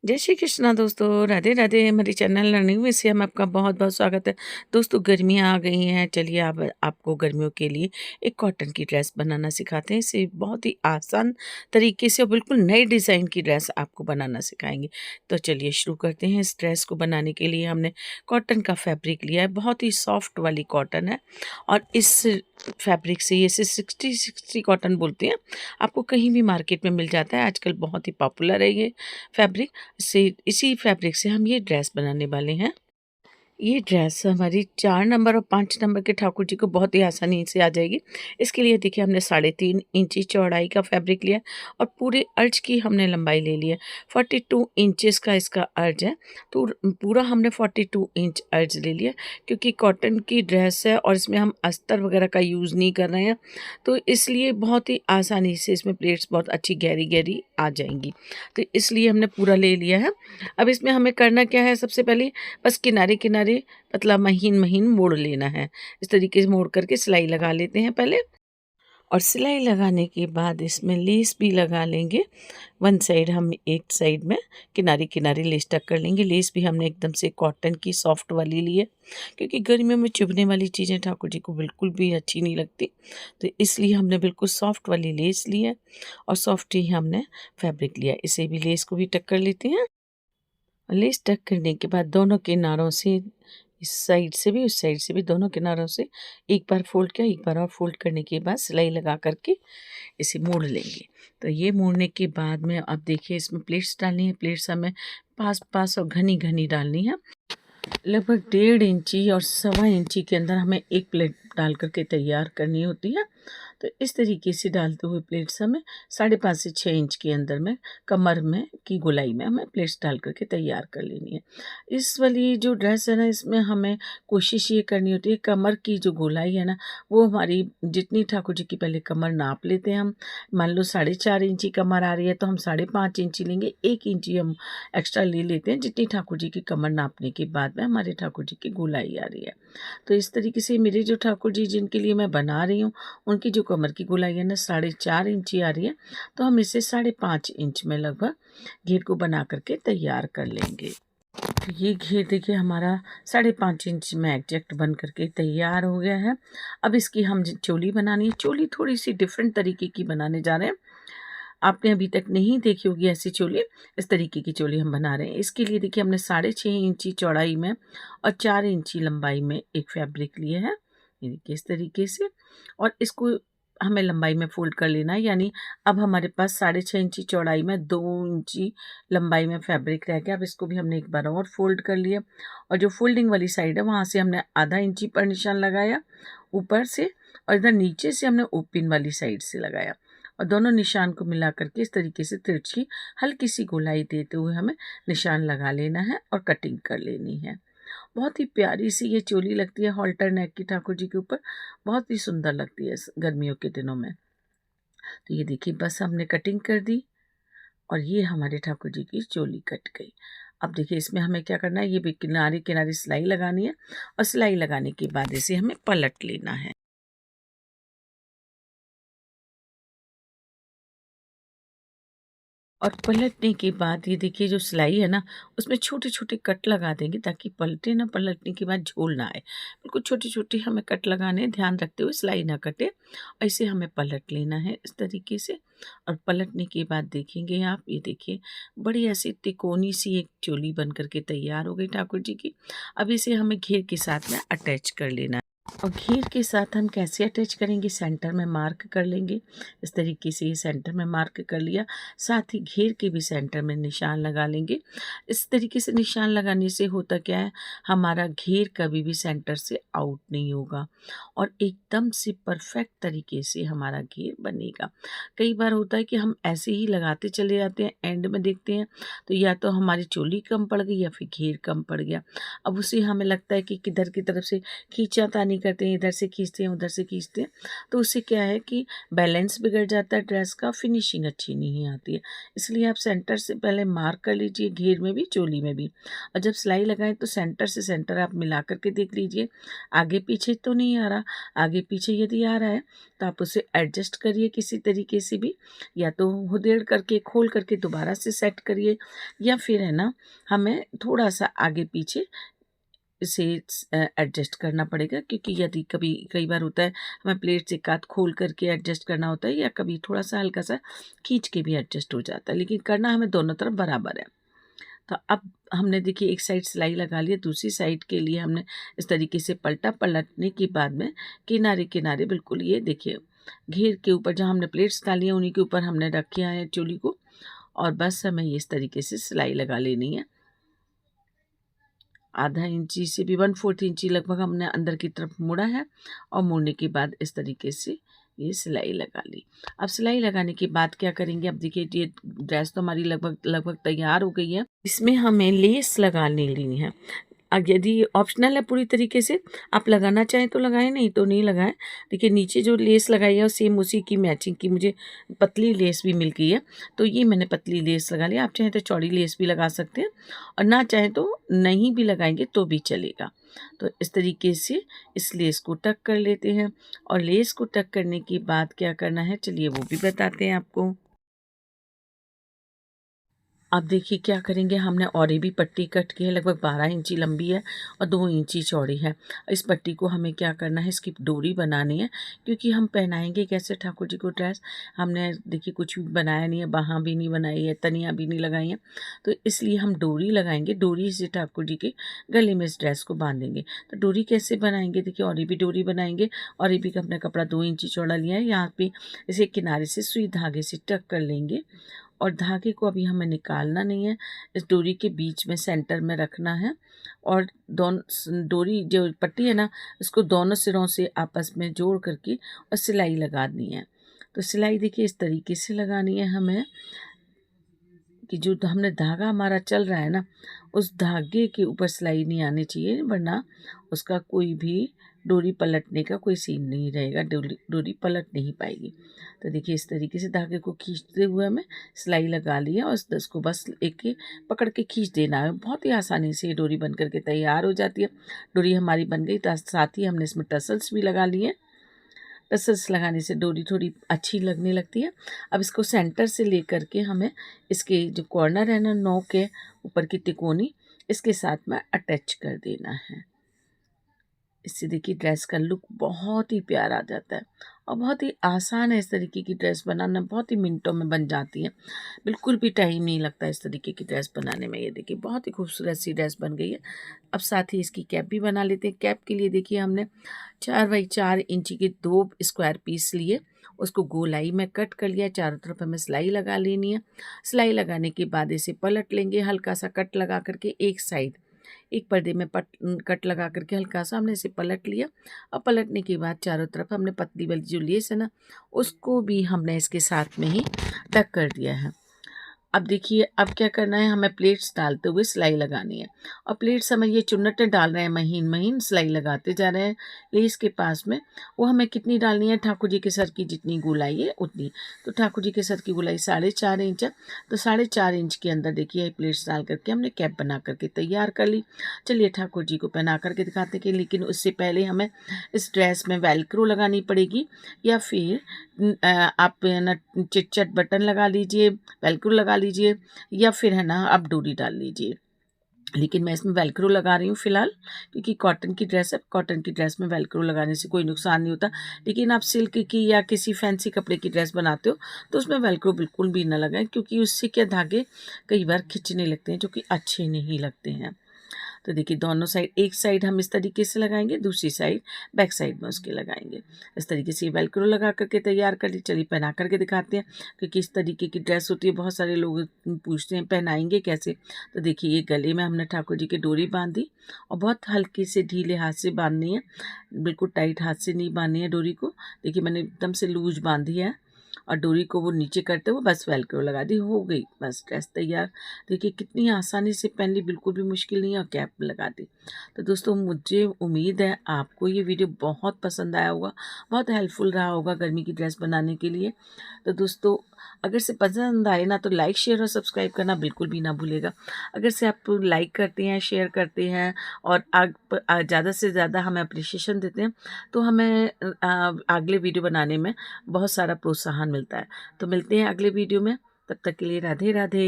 जय श्री कृष्णा दोस्तों, राधे राधे। हमारे चैनल लर्निंग में से हम आपका बहुत बहुत स्वागत है। दोस्तों गर्मियाँ आ गई हैं, चलिए आप आपको गर्मियों के लिए एक कॉटन की ड्रेस बनाना सिखाते हैं। इसे बहुत ही आसान तरीके से और बिल्कुल नए डिज़ाइन की ड्रेस आपको बनाना सिखाएंगे। तो चलिए शुरू करते हैं। इस ड्रेस को बनाने के लिए हमने कॉटन का फैब्रिक लिया है, बहुत ही सॉफ्ट वाली कॉटन है। और इस फैब्रिक से, इसे 60 कॉटन बोलते हैं, आपको कहीं भी मार्केट में मिल जाता है। आजकल बहुत ही पॉपुलर है ये फैब्रिक। से इसी फैब्रिक से हम ये ड्रेस बनाने वाले हैं। ये ड्रेस हमारी 4 नंबर और 5 नंबर के ठाकुर जी को बहुत ही आसानी से आ जाएगी। इसके लिए देखिए हमने 3.5 इंची चौड़ाई का फैब्रिक लिया और पूरे अर्ज की हमने लंबाई ले ली है। 42 इंचेस का इसका अर्ज है, तो पूरा हमने 42 इंच अर्ज ले लिया, क्योंकि कॉटन की ड्रेस है और इसमें हम अस्तर वगैरह का यूज़ नहीं कर रहे हैं, तो इसलिए बहुत ही आसानी से इसमें प्लेट्स बहुत अच्छी गहरी गहरी आ जाएंगी। तो इसलिए हमने पूरा ले लिया है। अब इसमें हमें करना क्या है, सबसे पहले बस किनारे किनारे पतला महीन महीन मोड़ लेना है। इस तरीके से मोड़ करके सिलाई लगा लेते हैं पहले। और सिलाई लगाने के बाद इसमें लेस भी लगा लेंगे। वन साइड हम एक साइड में किनारे किनारे लेस टक कर लेंगे। लेस भी हमने एकदम से कॉटन की सॉफ्ट वाली ली है, क्योंकि गर्मियों में चुभने वाली चीज़ें ठाकुर जी को बिल्कुल भी अच्छी नहीं लगती। तो इसलिए हमने बिल्कुल सॉफ्ट वाली लेस ली है और सॉफ्ट ही हमने फैब्रिक लिया। इसे भी, लेस को भी टक कर लेते हैं। लेस टक करने के बाद दोनों किनारों से, इस साइड से भी उस साइड से भी, दोनों किनारों से एक बार फोल्ड किया, एक बार और फोल्ड करने के बाद सिलाई लगा करके इसे मोड़ लेंगे। तो ये मोड़ने के बाद में अब देखिए इसमें प्लेट्स डालनी है। प्लेट्स हमें पास पास और घनी घनी डालनी है। लगभग 1.5 इंची और 1.25 इंची के अंदर हमें एक प्लेट डाल करके तैयार करनी होती है। तो इस तरीके से डालते हुए प्लेट्स हमें 5.5 से 6 इंच के अंदर में कमर में की गोलाई में हमें प्लेट्स डाल करके तैयार कर लेनी है। इस वाली जो ड्रेस है ना, इसमें हमें कोशिश ये करनी होती है, कमर की जो गोलाई है ना, वो हमारी जितनी ठाकुर जी की पहले कमर नाप लेते हैं हम। मान लो 4.5 इंची कमर आ रही है तो हम 5.5 इंची लेंगे, 1 इंची हम एक्स्ट्रा ले लेते हैं जितनी ठाकुर जी की कमर नापने के बाद में हमारे ठाकुर जी की गोलाई आ रही है। तो इस तरीके से मेरे जो ठाकुर जी जिनके लिए मैं बना रही हूँ, उनकी जो कमर की गोलाई है ना 4.5 इंची आ रही है, तो हम इसे 5.5 इंच में लगभग घेर को बना करके तैयार कर लेंगे। तो ये घेर देखिए हमारा 5.5 इंच में एग्जैक्ट बन करके तैयार हो गया है। अब इसकी हम चोली बनानी है। चोली थोड़ी सी डिफरेंट तरीके की बनाने जा रहे हैं। आपने अभी तक नहीं देखी होगी ऐसी चोली। इस तरीके की चोली हम बना रहे हैं। इसके लिए देखिए हमने 6.5 इंची चौड़ाई में और 4 इंची लंबाई में एक फैब्रिक लिए है, ये देखिए इस तरीके से। और इसको हमें लंबाई में फोल्ड कर लेना है, यानी अब हमारे पास 6.5 इंची चौड़ाई में 2 इंची लंबाई में फैब्रिक रह गया। अब इसको भी हमने एक बार और फोल्ड कर लिया, और जो फोल्डिंग वाली साइड है वहाँ से हमने आधा इंची पर निशान लगाया ऊपर से, और इधर नीचे से हमने ओपन वाली साइड से लगाया, और दोनों निशान को मिला करके इस तरीके से तिरछी हल्की सी गोलाई देते हुए हमें निशान लगा लेना है और कटिंग कर लेनी है। बहुत ही प्यारी सी ये चोली लगती है हॉल्टर नेक की ठाकुर जी के ऊपर, बहुत ही सुंदर लगती है गर्मियों के दिनों में। तो ये देखिए बस हमने कटिंग कर दी और ये हमारे ठाकुर जी की चोली कट गई। अब देखिए इसमें हमें क्या करना है, ये भी किनारे किनारे सिलाई लगानी है, और सिलाई लगाने के बाद इसे हमें पलट लेना है। और पलटने के बाद ये देखिए जो सिलाई है ना, उसमें छोटे छोटे कट लगा देंगे ताकि पलटे ना, पलटने के बाद झोल ना आए। बिल्कुल छोटे छोटे हमें कट लगाने हैं, ध्यान रखते हुए सिलाई ना कटे। ऐसे हमें पलट लेना है इस तरीके से। और पलटने के बाद देखेंगे आप, ये देखिए बड़ी ऐसी तिकोनी सी एक चोली बन करके तैयार हो गई ठाकुर जी की। अब इसे हमें घेर के साथ में अटैच कर लेना है। और घेर के साथ हम कैसे अटैच करेंगे, सेंटर में मार्क कर लेंगे। इस तरीके से ये सेंटर में मार्क कर लिया, साथ ही घेर के भी सेंटर में निशान लगा लेंगे। इस तरीके से निशान लगाने से होता क्या है, हमारा घेर कभी भी सेंटर से आउट नहीं होगा और एकदम से परफेक्ट तरीके से हमारा घेर बनेगा। कई बार होता है कि हम ऐसे ही लगाते चले जाते हैं, एंड में देखते हैं तो या तो हमारी चोली कम पड़ गई या फिर घेर कम पड़ गया। अब उसे हमें लगता है कि किधर की तरफ से खींचा था नहीं करते हैं, इधर से खींचते हैं उधर से खींचते हैं, तो उससे क्या है कि बैलेंस बिगड़ जाता है ड्रेस का, फिनिशिंग अच्छी नहीं आती है। इसलिए आप सेंटर से पहले मार्क कर लीजिए, घेर में भी चोली में भी। और जब सिलाई लगाएं तो सेंटर से सेंटर आप मिला करके देख लीजिए, आगे पीछे तो नहीं आ रहा। आगे पीछे यदि आ रहा है तो आप उसे एडजस्ट करिए किसी तरीके से भी, या तो हुदेड़ करके खोल करके दोबारा से सेट करिए, या फिर है ना हमें थोड़ा सा आगे पीछे से एडजस्ट करना पड़ेगा, क्योंकि यदि कभी कई बार होता है हमें प्लेट से काट खोल करके एडजस्ट करना होता है, या कभी थोड़ा सा हल्का सा खींच के भी एडजस्ट हो जाता है, लेकिन करना हमें दोनों तरफ बराबर है। तो अब हमने देखिए एक साइड सिलाई लगा ली है, दूसरी साइड के लिए हमने इस तरीके से पलटा। पलटने के बाद में किनारे किनारे बिल्कुल ये देखिए घेर के ऊपर जहाँ हमने प्लेट्स डाली हैं उन्हीं के ऊपर हमने रखे हैं चोली को, और बस हमें ये इस तरीके से सिलाई लगा लेनी है। आधा इंची से भी 1/4 इंची लगभग हमने अंदर की तरफ मोड़ा है, और मोड़ने के बाद इस तरीके से ये सिलाई लगा ली। अब सिलाई लगाने के बाद क्या करेंगे, अब देखिए ये ड्रेस तो हमारी लगभग लगभग तैयार हो गई है। इसमें हमें लेस लगानी लेनी है। अब यदि ऑप्शनल है पूरी तरीके से, आप लगाना चाहें तो लगाएं, नहीं तो नहीं लगाएं। देखिए नीचे जो लेस लगाई है सेम उसी की मैचिंग की मुझे पतली लेस भी मिल गई है, तो ये मैंने पतली लेस लगा लिया। आप चाहें तो चौड़ी लेस भी लगा सकते हैं, और ना चाहें तो नहीं भी लगाएंगे तो भी चलेगा। तो इस तरीके से इस लेस को टक कर लेते हैं, और लेस को टक करने के बाद क्या करना है चलिए वो भी बताते हैं आपको। अब देखिए क्या करेंगे, हमने और भी पट्टी कट की है, लगभग 12 इंची लंबी है और 2 इंची चौड़ी है। इस पट्टी को हमें क्या करना है, इसकी डोरी बनानी है, क्योंकि हम पहनाएंगे कैसे ठाकुर जी को ड्रेस। हमने देखिए कुछ भी बनाया नहीं है, बाहाँ भी नहीं बनाई है, तनियाँ भी नहीं लगाई हैं, तो इसलिए हम डोरी लगाएंगे। डोरी से ठाकुर जी के गले में इस ड्रेस को बांधेंगे। तो डोरी कैसे बनाएंगे, देखिए और भी डोरी बनाएंगे। और भी का अपना कपड़ा 2 इंची चौड़ा लिया है, यहाँ पे इसे किनारे से सुई धागे से टक कर लेंगे, और धागे को अभी हमें निकालना नहीं है, इस डोरी के बीच में सेंटर में रखना है, और दोनों डोरी जो पट्टी है ना इसको दोनों सिरों से आपस में जोड़ करके और सिलाई लगानी है। तो सिलाई देखिए इस तरीके से लगानी है हमें कि जो हमने धागा हमारा चल रहा है ना उस धागे के ऊपर सिलाई नहीं आनी चाहिए, वरना उसका कोई भी डोरी पलटने का कोई सीन नहीं रहेगा, डोरी पलट नहीं पाएगी। तो देखिए इस तरीके से धागे को खींचते हुए हमें सिलाई लगा ली है, और इसको बस एक पकड़ के खींच देना है। बहुत ही आसानी से ये डोरी बन करके तैयार हो जाती है। डोरी हमारी बन गई, साथ ही हमने इसमें टसल्स भी लगा लिए। टसल्स लगाने से डोरी थोड़ी अच्छी लगने लगती है। अब इसको सेंटर से लेकर के हमें इसके जो कॉर्नर है ना नोक के ऊपर की तिकोनी, इसके साथ में अटैच कर देना है। इससे देखिए ड्रेस का लुक बहुत ही प्यारा आ जाता है, और बहुत ही आसान है इस तरीके की ड्रेस बनाना, बहुत ही मिनटों में बन जाती है, बिल्कुल भी टाइम नहीं लगता इस तरीके की ड्रेस बनाने में। ये देखिए बहुत ही खूबसूरत सी ड्रेस बन गई है। अब साथ ही इसकी कैप भी बना लेते हैं। कैप के लिए देखिए हमने 4x4 इंची के 2 स्क्वायर पीस लिए, उसको गोलाई में कट कर लिया। चारों तरफ हमें सिलाई लगा लेनी है। सिलाई लगाने के बाद इसे पलट लेंगे, हल्का सा कट लगा करके एक साइड एक पर्दे में कट लगा करके हल्का सा हमने इसे पलट लिया। और पलटने के बाद चारों तरफ हमने पतली वाली जो लेस है ना उसको भी हमने इसके साथ में ही टक कर दिया है। अब देखिए अब क्या करना है, हमें प्लेट्स डालते हुए सिलाई लगानी है, और प्लेट्स हमें ये चुन्नटें डाल रहे हैं, महीन महीन सिलाई लगाते जा रहे हैं लेस के पास में। वो हमें कितनी डालनी है, ठाकुर जी के सर की जितनी गोलाई है उतनी। तो ठाकुर जी के सर की गोलाई 4.5 इंच है, तो 4.5 इंच के अंदर देखिए प्लेट्स डाल करके हमने कैप बना करके तैयार कर ली। चलिए ठाकुर जी को पहना करके दिखाते हैं कि, लेकिन उससे पहले हमें इस ड्रेस में वेलक्रो लगानी पड़ेगी, या फिर आप ना चिट बटन लगा लीजिए, वेलक्रो लगा लीजिए, या फिर है ना आप डोरी डाल लीजिए। लेकिन मैं इसमें वेलक्रो लगा रही हूँ फ़िलहाल, क्योंकि कॉटन की ड्रेस है। कॉटन की ड्रेस में वेलक्रो लगाने से कोई नुकसान नहीं होता। लेकिन आप सिल्क की या किसी फैंसी कपड़े की ड्रेस बनाते हो तो उसमें वेलक्रो बिल्कुल भी ना लगाएं, क्योंकि उससे क्या धागे कई बार खिंचने लगते हैं जो कि अच्छे नहीं लगते हैं। तो देखिए दोनों साइड, एक साइड हम इस तरीके से लगाएंगे, दूसरी साइड बैक साइड में उसके लगाएंगे। इस तरीके से वेलक्रो लगा करके तैयार कर ली। चलिए पहना करके दिखाते हैं, क्योंकि इस तरीके की ड्रेस होती है। बहुत सारे लोग पूछते हैं पहनाएंगे कैसे। तो देखिए ये गले में हमने ठाकुर जी की डोरी बांधी, और बहुत हल्के से ढीले हाथ से बांधनी है, बिल्कुल टाइट हाथ से नहीं बांधनी है डोरी को। देखिए मैंने एकदम से लूज बांधी है, और डोरी को वो नीचे करते हुए बस वेलक्रो लगा दी, हो गई बस ड्रेस तैयार। देखिए कितनी आसानी से पहन ली, बिल्कुल भी मुश्किल नहीं है, और कैप लगा दी। तो दोस्तों मुझे उम्मीद है आपको ये वीडियो बहुत पसंद आया होगा, बहुत हेल्पफुल रहा होगा गर्मी की ड्रेस बनाने के लिए। तो दोस्तों अगर से पसंद आए ना तो लाइक शेयर और सब्सक्राइब करना बिल्कुल भी ना भूलेगा। अगर से आप लाइक करते हैं, शेयर करते हैं और ज़्यादा से ज़्यादा हमें अप्रिशिएशन देते हैं तो हमें अगले वीडियो बनाने में बहुत सारा प्रोत्साहन मिलता है। तो मिलते हैं अगले वीडियो में, तब तक के लिए राधे राधे।